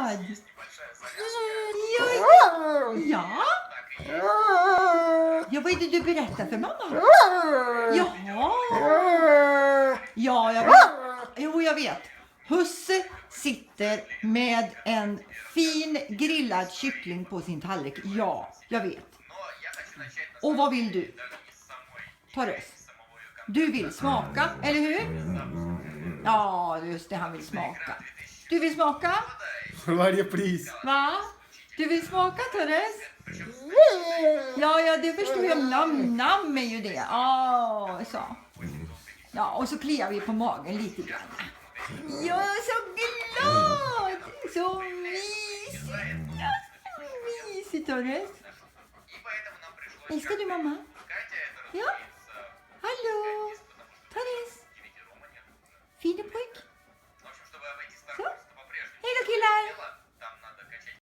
glad! Ja. Ja, vad är det du berättar för mamma? Jaha. Ja, jag vet. Jo, jag vet. Husse sitter med en fin grillad kyckling på sin tallrik. Ja, jag vet. Och vad vill du? Torres. Du vill smaka, eller hur? Ja, just det, han vill smaka. Du vill smaka? För varje pris. Va? Du vill smaka, Torres? Ja, det förstår jag. Nam är ju det. Så. Ja, och så kliar vi på magen lite grann. Jag är så glad! Så mysigt! Ja, så mysigt, Torres. Älskar du mamma? Ja? Hallå? Torres? Fina pojk? Så? Hej då, killar!